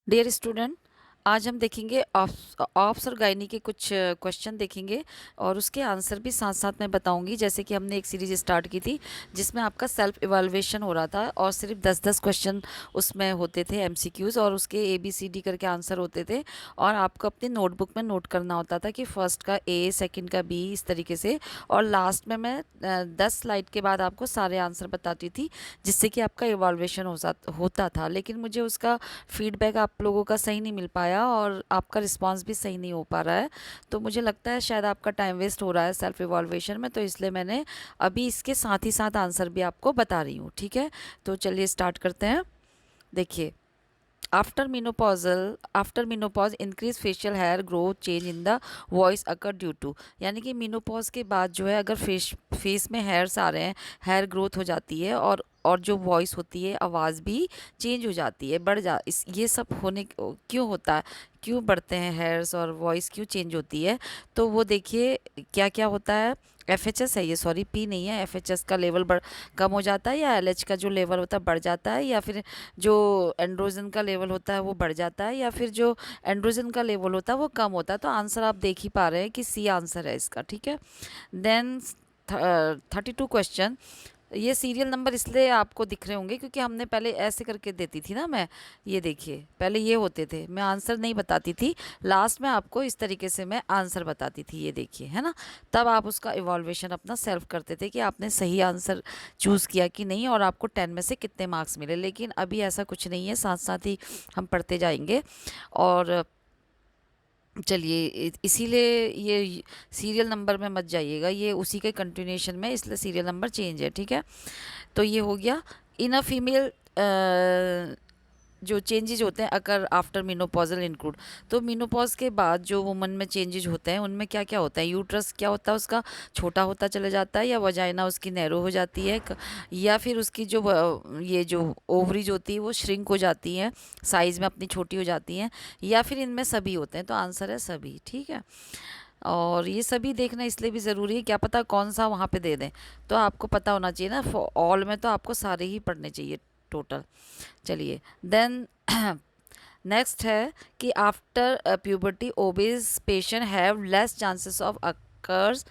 Dear student, आज हम देखेंगे ऑप्स और गायनी के कुछ क्वेश्चन देखेंगे और उसके आंसर भी साथ साथ मैं बताऊंगी। जैसे कि हमने एक सीरीज स्टार्ट की थी जिसमें आपका सेल्फ इवैल्यूएशन हो रहा था और सिर्फ 10-10 क्वेश्चन उसमें होते थे, एमसीक्यूज, और उसके ABCD करके आंसर होते थे और आपको अपनी नोटबुक में नोट करना होता था कि फर्स्ट का A, सेकंड का B, इस तरीके से। और लास्ट में मैं 10 स्लाइड के बाद आपको सारे आंसर बताती थी जिससे कि आपका इवैल्यूएशन होता था। लेकिन मुझे उसका फीडबैक आप लोगों का सही नहीं मिल पाया और आपका रिस्पांस भी सही नहीं हो पा रहा है, तो मुझे लगता है शायद आपका टाइम वेस्ट हो रहा है सेल्फ इवॉल्वेशन में, तो इसलिए मैंने अभी इसके साथ ही साथ आंसर भी आपको बता रही हूँ। ठीक है, तो चलिए स्टार्ट करते हैं। देखिए, after menopause increase facial hair growth change in the voice occur due to, यानी कि मीनोपॉज के बाद जो है अगर फेस में हेयर्स आ रहे हैं, हेयर ग्रोथ हो जाती है और जो वॉइस होती है, आवाज़ भी चेंज हो जाती है, बढ़ जा इस ये सब क्यों होता है, क्यों बढ़ते हैं हेयर्स और वॉइस क्यों चेंज होती है। तो वो देखिए क्या क्या होता है। FHS है ये, सॉरी P नहीं है, FHS का लेवल कम हो जाता है, या LH का जो लेवल होता है बढ़ जाता है, या फिर जो एंड्रोजन का लेवल होता है वो बढ़ जाता है, या फिर जो एंड्रोजन का लेवल होता है वो कम होता है। तो आंसर आप देख ही पा रहे हैं कि C आंसर है इसका। ठीक है, देन 32 क्वेश्चन। ये सीरियल नंबर इसलिए आपको दिख रहे होंगे क्योंकि हमने पहले ऐसे करके देती थी ना मैं। ये देखिए, पहले ये होते थे, मैं आंसर नहीं बताती थी, लास्ट में आपको इस तरीके से मैं आंसर बताती थी। ये देखिए, है ना, तब आप उसका इवॉल्वेशन अपना सेल्फ करते थे कि आपने सही आंसर चूज़ किया कि नहीं और आपको 10 में से कितने मार्क्स मिले। लेकिन अभी ऐसा कुछ नहीं है, साथ साथ ही हम पढ़ते जाएंगे। और चलिए इसीलिए ये सीरियल नंबर में मत जाइएगा, ये उसी के कंटिन्यूएशन में, इसलिए सीरियल नंबर चेंज है। ठीक है, तो ये हो गया। इन अ फीमेल जो चेंजेज होते हैं अगर आफ्टर मीनोपॉजल इंक्लूड, तो मीनोपॉज के बाद जो वुमन में चेंजेज होते हैं उनमें क्या क्या होता है। यूट्रस क्या होता है उसका, छोटा होता चला जाता है, या वजाइना उसकी नैरो हो जाती है, या फिर उसकी जो ये जो ओवरीज होती है वो श्रिंक हो जाती है, साइज में अपनी छोटी हो जाती हैं, या फिर इनमें सभी होते हैं। तो आंसर है सभी। ठीक है, और ये सभी देखना इसलिए भी ज़रूरी है, क्या पता कौन सा वहाँ पे दे दें, तो आपको पता होना चाहिए ना। ऑल में तो आपको सारे ही पढ़ने चाहिए टोटल। चलिए, देन नेक्स्ट है कि after puberty obese patient have less chances of occurs,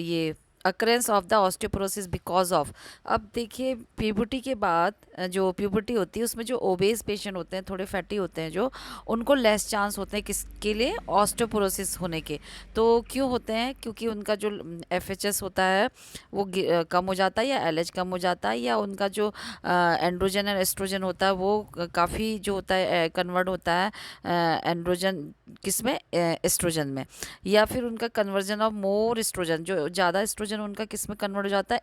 ये occurrence of the osteoporosis because of. अब देखिए, प्यूबर्टी के बाद जो प्यूबर्टी होती है उसमें जो ओबेज पेशेंट होते हैं, थोड़े फैटी होते हैं, जो उनको लेस चांस होते हैं किसके लिए, ऑस्टियोपोरोसिस होने के। तो क्यों होते हैं, क्योंकि उनका जो FHS होता है वो कम हो जाता है, या LH कम हो जाता है, या उनका जो एंड्रोजन और एस्ट्रोजन होता है वो काफ़ी जो होता है कन्वर्ट होता है एंड्रोजन किस में, एस्ट्रोजन में, या फिर उनका कन्वर्जन ऑफ मोर एस्ट्रोजन, जो ज़्यादा एस्ट्रोजन उनका किस में कन्वर्ट हो जाता है,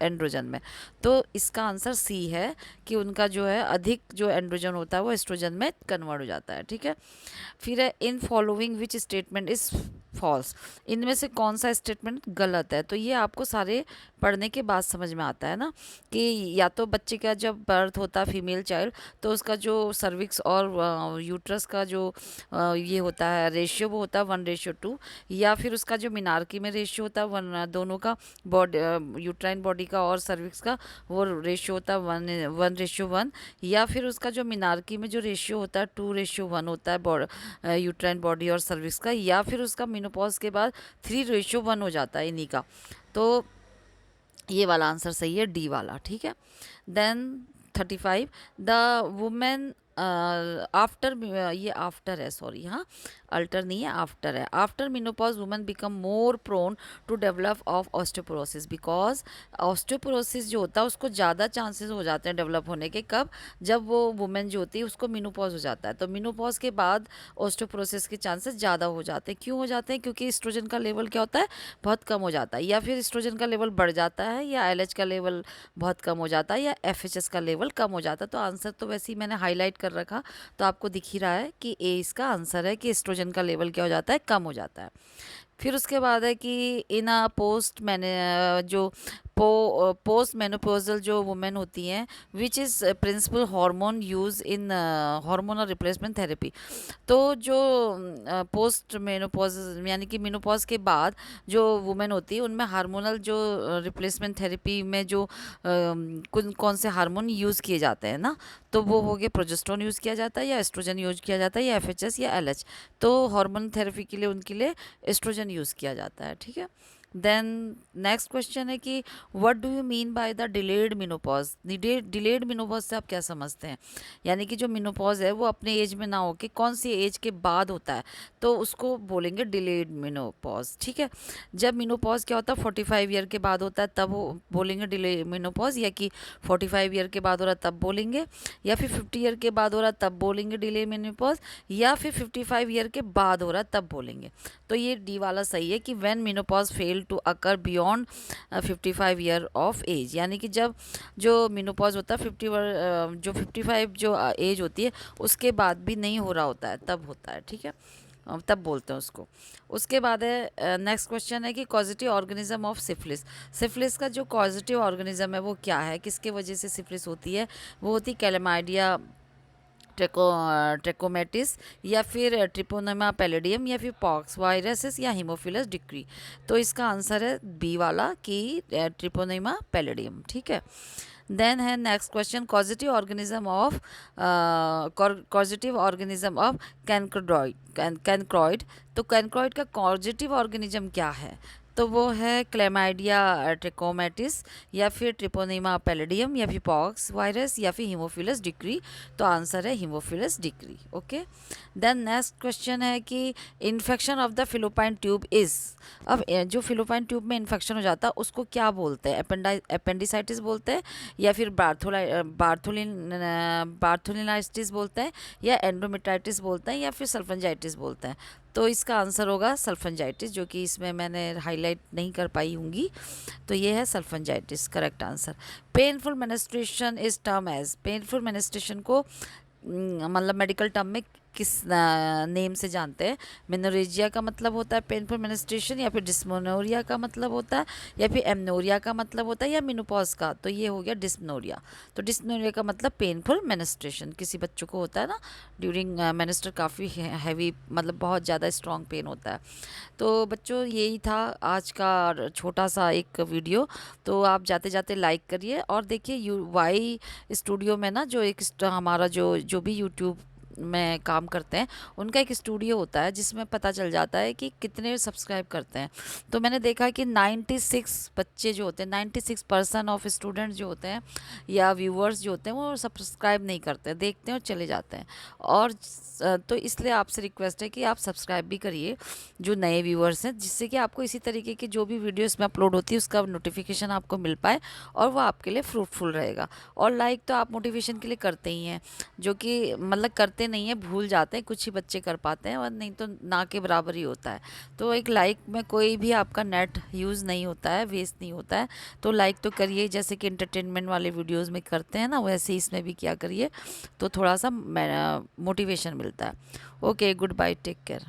एंड्रोजन में। तो इसका आंसर C है कि उनका जो है अधिक जो एंड्रोजन होता है वो एस्ट्रोजन में कन्वर्ट हो जाता है। ठीक है, फिर है in following which statement is false, इनमें से कौन सा स्टेटमेंट गलत है। तो ये आपको सारे पढ़ने के बाद समझ में आता है ना, कि या तो बच्चे का जब बर्थ होता है फीमेल चाइल्ड, तो उसका जो सर्विक्स और यूट्रस का जो ये होता है रेशियो, वो होता है 1:2, या फिर उसका जो मिनारकी में रेशियो होता है 1, दोनों का बॉडी, यूट्राइन बॉडी का और सर्विक्स का, वो रेशियो होता है 1:1, या फिर उसका जो मिनारकी में जो रेशियो होता है 2:1 होता है यूट्राइन बॉडी और सर्विक्स का, या फिर उसका मिनोपॉज के बाद 3:1 हो जाता है इन्हीं का। तो ये वाला आंसर सही है, D वाला। ठीक है, देन 35, द वुमेन आफ्टर, ये आफ्टर है, सॉरी, हाँ अल्टर नहीं है, आफ्टर है। After menopause women become more prone to develop of osteoporosis because osteoporosis जो होता है उसको ज़्यादा चांसेस हो जाते हैं डेवलप होने के, कब, जब वो वुमेन जो होती है उसको मिनोपॉज हो जाता है। तो मिनोपॉज के बाद ऑस्टियोपोरोसिस के चांसेस ज़्यादा हो जाते हैं। क्यों हो जाते हैं, क्योंकि एस्ट्रोजन का लेवल क्या होता है, बहुत कम हो जाता है, या फिर एस्ट्रोजन का लेवल बढ़ जाता है, या LH का लेवल बहुत कम हो जाता है, या FHS का लेवल कम हो जाता है। तो आंसर तो वैसे ही मैंने हाईलाइट कर रखा, तो आपको दिख ही रहा है कि A इसका आंसर है, कि एस्ट्रोजन का लेवल क्या हो जाता है, कम हो जाता है। फिर उसके बाद है कि इन अ पोस्ट मैंने जो पोस्ट मेनोपॉजल जो वुमेन होती हैं, which is principal hormone use in hormonal replacement therapy. तो जो पोस्ट मेनोपॉज यानी कि मेनोपॉज के बाद जो वुमेन होती है उनमें हार्मोनल जो रिप्लेसमेंट थेरेपी में जो कौन से हार्मोन यूज़ किए जाते हैं ना, तो वो हो गए प्रोजेस्टेरोन यूज़ किया जाता है, या एस्ट्रोजन यूज किया जाता है, या एफएचएस या एलएच। तो हार्मोन थेरेपी के लिए उनके लिए एस्ट्रोजन यूज़ किया जाता है, ठीक है। देन नेक्स्ट क्वेश्चन है कि what do you mean by the delayed menopause. Delayed menopause से आप क्या समझते हैं? यानी कि जो मिनोपॉज है वो अपने एज में ना होके कौन सी एज के बाद होता है, तो उसको बोलेंगे डिलेड मिनोपॉज, ठीक है। जब मिनोपॉज क्या होता है 45 ईयर के बाद होता है तब वो बोलेंगे डिले मिनोपॉज, या कि 45 ईयर के बाद हो रहा है तब बोलेंगे, या फिर 50 ईयर के बाद हो रहा है तब बोलेंगे डिले मिनोपॉज, या फिर 55 ईयर के बाद हो रहा है तब बोलेंगे। तो ये डी वाला सही है कि when menopause fail to occur beyond 55 year of age, यानी कि जब जो मिनोपॉज होता है 55 जो एज होती है उसके बाद भी नहीं हो रहा होता है तब होता है, ठीक है। तब बोलते हैं उसको। उसके बाद है नेक्स्ट क्वेश्चन है कि causative organism of syphilis. Syphilis का जो कॉजेटिव ऑर्गेनिज्म है वो क्या है, किसके वजह से सिफिलिस होती है? वो होती है कैलेमाइडिया ट्रेकोमेटिस, या फिर ट्रिपोनेमा पैलिडियम, या फिर पॉक्स वायरसेस, या हीमोफिलस डिक्री। तो इसका आंसर है बी वाला कि ट्रिपोनेमा पैलिडियम, ठीक है। देन है next question causative organism of chancroid. तो कैनक्रॉइड का कॉजेटिव ऑर्गेनिज्म क्या है? तो वो है क्लेमाइडिया ट्रिकोमेटिस, या फिर ट्रिपोनेमा पैलिडियम, या फिर पॉक्स वायरस, या फिर हीमोफिलस डिक्री। तो आंसर है Haemophilus ducreyi, okay. Then next question है कि infection of the fallopian tube is. अब जो फिलोपाइन ट्यूब में इन्फेक्शन हो जाता है उसको क्या बोलते हैं? अपेंडिसाइटिस बोलते हैं, या फिर बार्थोलिनाइटिस बोलते हैं, या एंडोमेट्राइटिस बोलते हैं, या फिर सल्फंजाइटिस बोलते हैं। तो इसका आंसर होगा सल्फंजाइटिस, जो कि इसमें मैंने हाईलाइट नहीं कर पाई होंगी। तो ये है salpingitis, correct answer. Painful menstruation is term as. Painful menstruation को मतलब मेडिकल टर्म में किस नेम से जानते हैं? मेनोरेजिया का मतलब होता है पेनफुल मेनिस्ट्रेशन, या फिर डिस्मोनोरिया का मतलब होता है, या फिर एमनोरिया का मतलब होता है, या मिनोपॉज का। तो ये हो गया डिस्मोरिया। तो डिस्मोरिया का मतलब पेनफुल मेनिस्ट्रेशन, किसी बच्चों को होता है ना ड्यूरिंग मेनिस्टर, काफ़ी हैवी मतलब बहुत ज़्यादा स्ट्रॉन्ग पेन होता है। तो बच्चों यही था आज का छोटा सा एक वीडियो। तो आप जाते जाते लाइक करिए, और देखिए वाई स्टूडियो में ना जो एक हमारा जो भी यूट्यूब में काम करते हैं उनका एक स्टूडियो होता है जिसमें पता चल जाता है कि कितने सब्सक्राइब करते हैं। तो मैंने देखा कि 96 बच्चे जो होते हैं, 96% ऑफ स्टूडेंट्स जो होते हैं या व्यूअर्स जो होते हैं वो सब्सक्राइब नहीं करते, देखते हैं और चले जाते हैं। और तो इसलिए आपसे रिक्वेस्ट है कि आप सब्सक्राइब भी करिए जो नए व्यूअर्स हैं, जिससे कि आपको इसी तरीके की जो भी वीडियो इसमें अपलोड होती है उसका नोटिफिकेशन आपको मिल पाए और वो आपके लिए फ्रूटफुल रहेगा। और लाइक तो आप मोटिवेशन के लिए करते ही हैं, जो कि मतलब करते नहीं हैं, भूल जाते हैं, कुछ ही बच्चे कर पाते हैं, और नहीं तो ना के बराबर ही होता है। तो एक लाइक में कोई भी आपका नेट यूज़ नहीं होता है, वेस्ट नहीं होता है। तो लाइक तो करिए, जैसे कि इंटरटेनमेंट वाले वीडियोज़ में करते हैं ना, वैसे ही इसमें भी किया करिए, तो थोड़ा सा मोटिवेशन मिलता है। Okay, goodbye, take care.